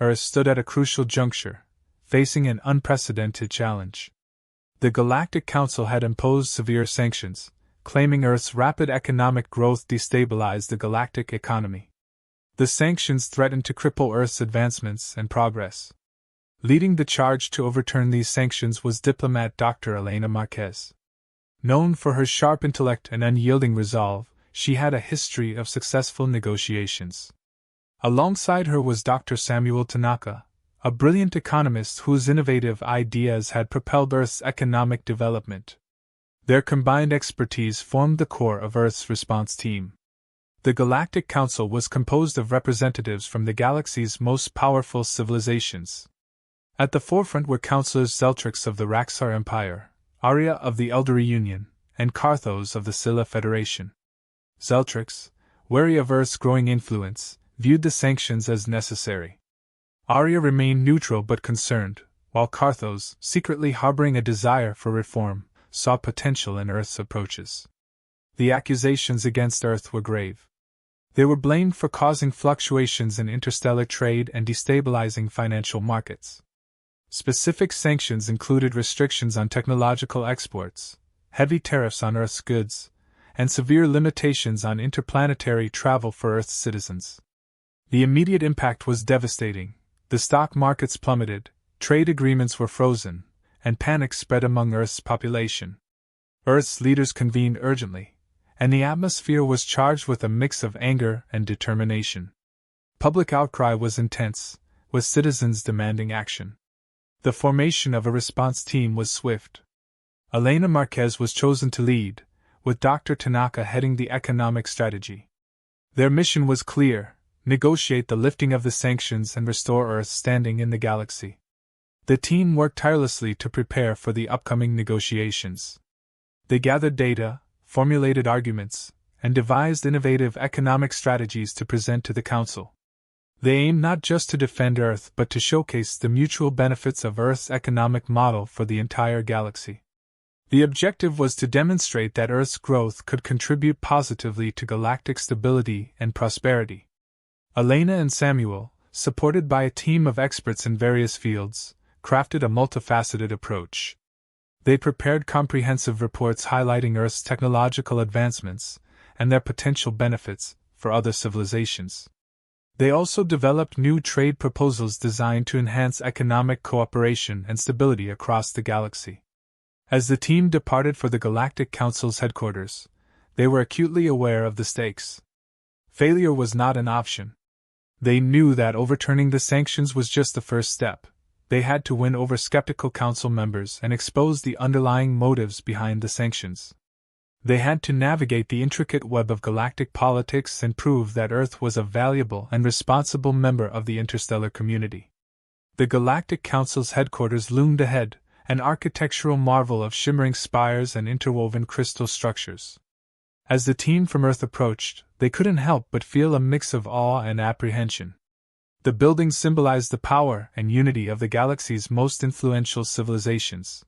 Earth stood at a crucial juncture, facing an unprecedented challenge. The Galactic Council had imposed severe sanctions, claiming Earth's rapid economic growth destabilized the galactic economy. The sanctions threatened to cripple Earth's advancements and progress. Leading the charge to overturn these sanctions was diplomat Dr. Elena Marquez. Known for her sharp intellect and unyielding resolve, she had a history of successful negotiations. Alongside her was Dr. Samuel Tanaka, a brilliant economist whose innovative ideas had propelled Earth's economic development. Their combined expertise formed the core of Earth's response team. The Galactic Council was composed of representatives from the galaxy's most powerful civilizations. At the forefront were Councilors Zeltrix of the Raxar Empire, Arya of the Eldari Union, and Karthos of the Scylla Federation. Zeltrix, wary of Earth's growing influence, viewed the sanctions as necessary. Arya remained neutral but concerned, while Karthos, secretly harboring a desire for reform, saw potential in Earth's approaches. The accusations against Earth were grave. They were blamed for causing fluctuations in interstellar trade and destabilizing financial markets. Specific sanctions included restrictions on technological exports, heavy tariffs on Earth's goods, and severe limitations on interplanetary travel for Earth's citizens. The immediate impact was devastating. The stock markets plummeted, trade agreements were frozen, and panic spread among Earth's population. Earth's leaders convened urgently, and the atmosphere was charged with a mix of anger and determination. Public outcry was intense, with citizens demanding action. The formation of a response team was swift. Elena Marquez was chosen to lead, with Dr. Tanaka heading the economic strategy. Their mission was clear: negotiate the lifting of the sanctions and restore Earth's standing in the galaxy. The team worked tirelessly to prepare for the upcoming negotiations. They gathered data, formulated arguments, and devised innovative economic strategies to present to the Council. They aimed not just to defend Earth but to showcase the mutual benefits of Earth's economic model for the entire galaxy. The objective was to demonstrate that Earth's growth could contribute positively to galactic stability and prosperity. Elena and Samuel, supported by a team of experts in various fields, crafted a multifaceted approach. They prepared comprehensive reports highlighting Earth's technological advancements and their potential benefits for other civilizations. They also developed new trade proposals designed to enhance economic cooperation and stability across the galaxy. As the team departed for the Galactic Council's headquarters, they were acutely aware of the stakes. Failure was not an option. They knew that overturning the sanctions was just the first step. They had to win over skeptical council members and expose the underlying motives behind the sanctions. They had to navigate the intricate web of galactic politics and prove that Earth was a valuable and responsible member of the interstellar community. The Galactic Council's headquarters loomed ahead, an architectural marvel of shimmering spires and interwoven crystal structures. As the team from Earth approached, they couldn't help but feel a mix of awe and apprehension. The building symbolized the power and unity of the galaxy's most influential civilizations.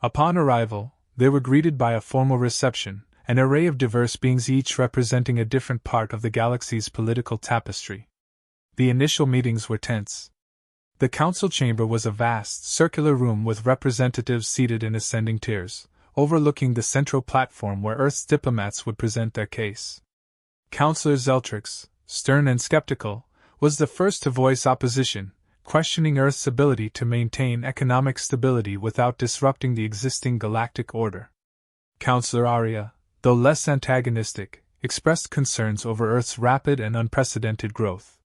Upon arrival, they were greeted by a formal reception, an array of diverse beings each representing a different part of the galaxy's political tapestry. The initial meetings were tense. The council chamber was a vast, circular room with representatives seated in ascending tiers, overlooking the central platform where Earth's diplomats would present their case. Councilor Zeltrix, stern and skeptical, was the first to voice opposition, questioning Earth's ability to maintain economic stability without disrupting the existing galactic order. Councilor Arya, though less antagonistic, expressed concerns over Earth's rapid and unprecedented growth.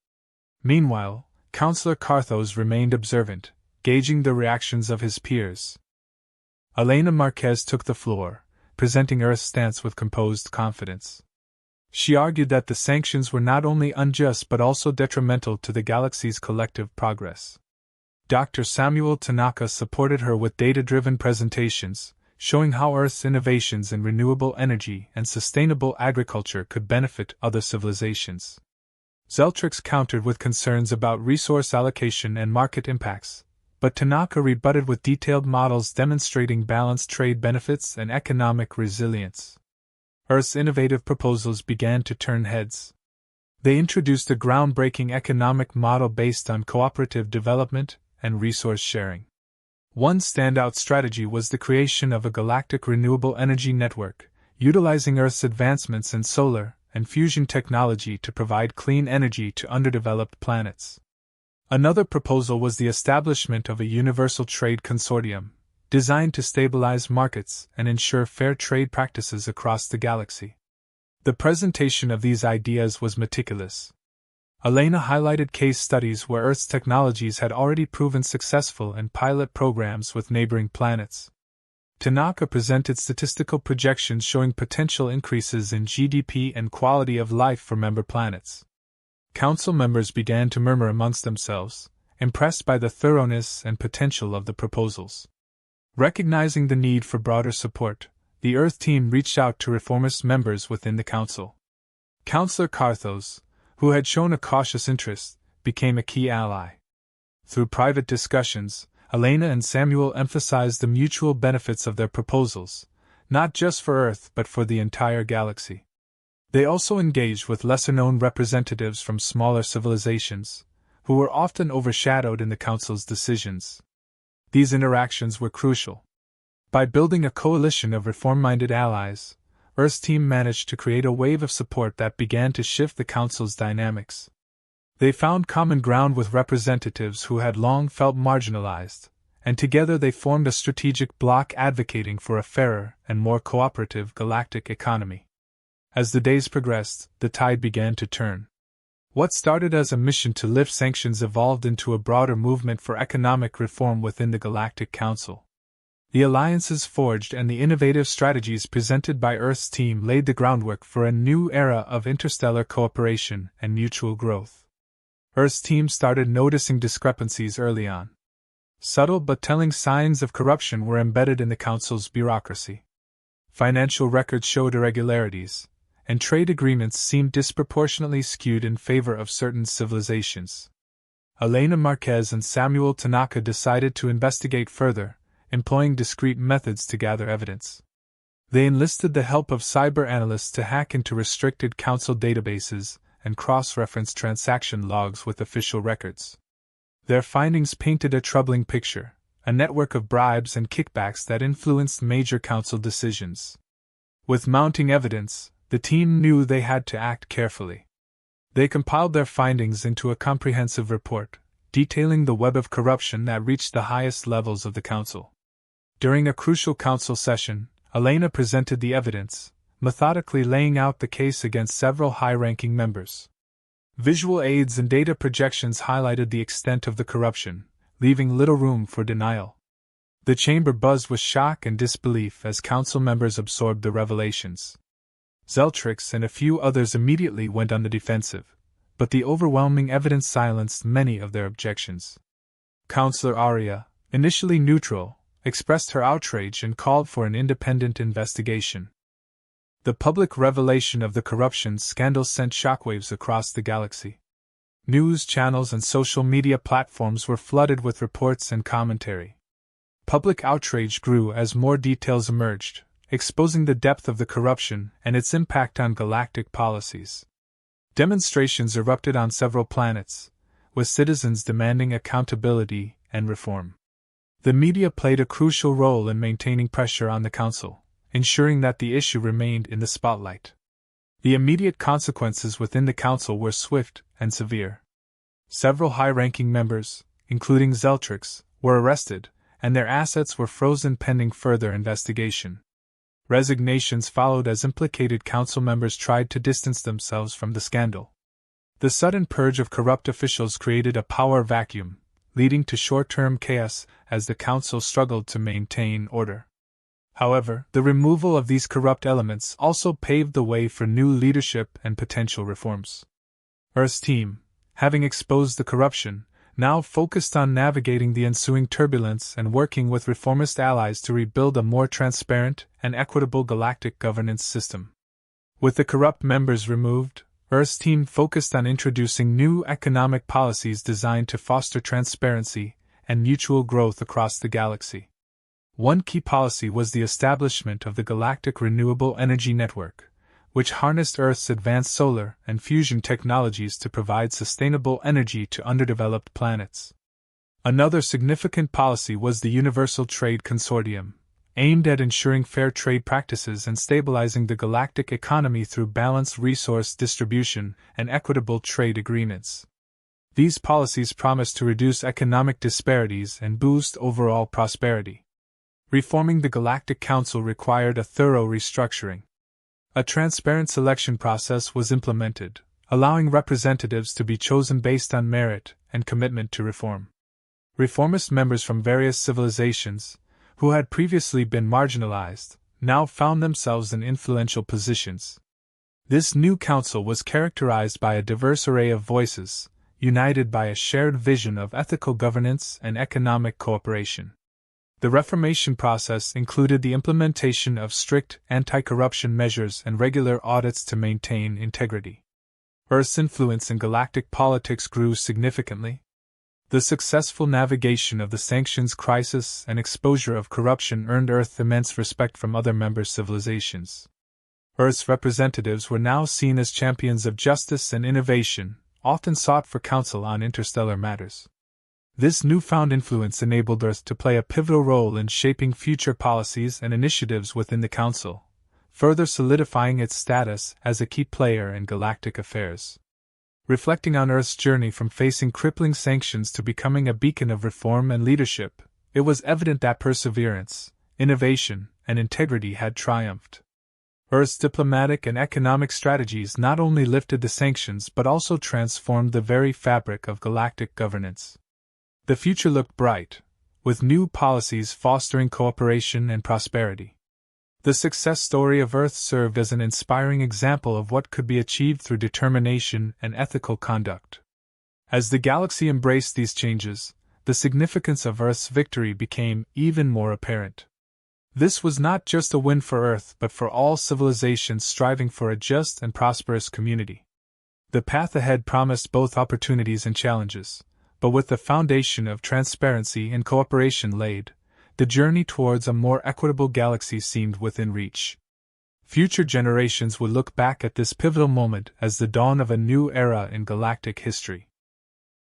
Meanwhile, Councilor Karthos remained observant, gauging the reactions of his peers. Elena Marquez took the floor, presenting Earth's stance with composed confidence. She argued that the sanctions were not only unjust but also detrimental to the galaxy's collective progress. Dr. Samuel Tanaka supported her with data-driven presentations, showing how Earth's innovations in renewable energy and sustainable agriculture could benefit other civilizations. Zeltrix countered with concerns about resource allocation and market impacts, but Tanaka rebutted with detailed models demonstrating balanced trade benefits and economic resilience. Earth's innovative proposals began to turn heads. They introduced a groundbreaking economic model based on cooperative development and resource sharing. One standout strategy was the creation of a galactic renewable energy network, utilizing Earth's advancements in solar and fusion technology to provide clean energy to underdeveloped planets. Another proposal was the establishment of a universal trade consortium, designed to stabilize markets and ensure fair trade practices across the galaxy. The presentation of these ideas was meticulous. Elena highlighted case studies where Earth's technologies had already proven successful in pilot programs with neighboring planets. Tanaka presented statistical projections showing potential increases in GDP and quality of life for member planets. Council members began to murmur amongst themselves, impressed by the thoroughness and potential of the proposals. Recognizing the need for broader support, the Earth team reached out to reformist members within the Council. Councillor Carthos, who had shown a cautious interest, became a key ally. Through private discussions, Elena and Samuel emphasized the mutual benefits of their proposals, not just for Earth but for the entire galaxy. They also engaged with lesser-known representatives from smaller civilizations, who were often overshadowed in the Council's decisions. These interactions were crucial. By building a coalition of reform-minded allies, Earth's team managed to create a wave of support that began to shift the Council's dynamics. They found common ground with representatives who had long felt marginalized, and together they formed a strategic bloc advocating for a fairer and more cooperative galactic economy. As the days progressed, the tide began to turn. What started as a mission to lift sanctions evolved into a broader movement for economic reform within the Galactic Council. The alliances forged and the innovative strategies presented by Earth's team laid the groundwork for a new era of interstellar cooperation and mutual growth. Earth's team started noticing discrepancies early on. Subtle but telling signs of corruption were embedded in the Council's bureaucracy. Financial records showed irregularities, and trade agreements seemed disproportionately skewed in favor of certain civilizations. Elena Marquez and Samuel Tanaka decided to investigate further, employing discreet methods to gather evidence. They enlisted the help of cyber analysts to hack into restricted Council databases and cross-reference transaction logs with official records. Their findings painted a troubling picture, a network of bribes and kickbacks that influenced major Council decisions. With mounting evidence, the team knew they had to act carefully. They compiled their findings into a comprehensive report, detailing the web of corruption that reached the highest levels of the Council. During a crucial Council session, Elena presented the evidence, methodically laying out the case against several high-ranking members. Visual aids and data projections highlighted the extent of the corruption, leaving little room for denial. The chamber buzzed with shock and disbelief as Council members absorbed the revelations. Zeltrix and a few others immediately went on the defensive, but the overwhelming evidence silenced many of their objections. Councillor Aria, initially neutral, expressed her outrage and called for an independent investigation. The public revelation of the corruption scandal sent shockwaves across the galaxy. News channels and social media platforms were flooded with reports and commentary. Public outrage grew as more details emerged, exposing the depth of the corruption and its impact on galactic policies. Demonstrations erupted on several planets, with citizens demanding accountability and reform. The media played a crucial role in maintaining pressure on the Council, ensuring that the issue remained in the spotlight. The immediate consequences within the Council were swift and severe. Several high-ranking members, including Zeltrix, were arrested, and their assets were frozen pending further investigation. Resignations followed as implicated Council members tried to distance themselves from the scandal. The sudden purge of corrupt officials created a power vacuum, leading to short-term chaos as the Council struggled to maintain order. However, the removal of these corrupt elements also paved the way for new leadership and potential reforms. Earth's team, having exposed the corruption, now focused on navigating the ensuing turbulence and working with reformist allies to rebuild a more transparent and equitable galactic governance system. With the corrupt members removed, Earth's team focused on introducing new economic policies designed to foster transparency and mutual growth across the galaxy. One key policy was the establishment of the Galactic Renewable Energy Network, which harnessed Earth's advanced solar and fusion technologies to provide sustainable energy to underdeveloped planets. Another significant policy was the Universal Trade Consortium, aimed at ensuring fair trade practices and stabilizing the galactic economy through balanced resource distribution and equitable trade agreements. These policies promised to reduce economic disparities and boost overall prosperity. Reforming the Galactic Council required a thorough restructuring. A transparent selection process was implemented, allowing representatives to be chosen based on merit and commitment to reform. Reformist members from various civilizations, who had previously been marginalized, now found themselves in influential positions. This new council was characterized by a diverse array of voices, united by a shared vision of ethical governance and economic cooperation. The reformation process included the implementation of strict anti-corruption measures and regular audits to maintain integrity. Earth's influence in galactic politics grew significantly. The successful navigation of the sanctions crisis and exposure of corruption earned Earth immense respect from other member civilizations. Earth's representatives were now seen as champions of justice and innovation, often sought for counsel on interstellar matters. This newfound influence enabled Earth to play a pivotal role in shaping future policies and initiatives within the Council, further solidifying its status as a key player in galactic affairs. Reflecting on Earth's journey from facing crippling sanctions to becoming a beacon of reform and leadership, it was evident that perseverance, innovation, and integrity had triumphed. Earth's diplomatic and economic strategies not only lifted the sanctions but also transformed the very fabric of galactic governance. The future looked bright, with new policies fostering cooperation and prosperity. The success story of Earth served as an inspiring example of what could be achieved through determination and ethical conduct. As the galaxy embraced these changes, the significance of Earth's victory became even more apparent. This was not just a win for Earth but for all civilizations striving for a just and prosperous community. The path ahead promised both opportunities and challenges, but with the foundation of transparency and cooperation laid, the journey towards a more equitable galaxy seemed within reach. Future generations would look back at this pivotal moment as the dawn of a new era in galactic history.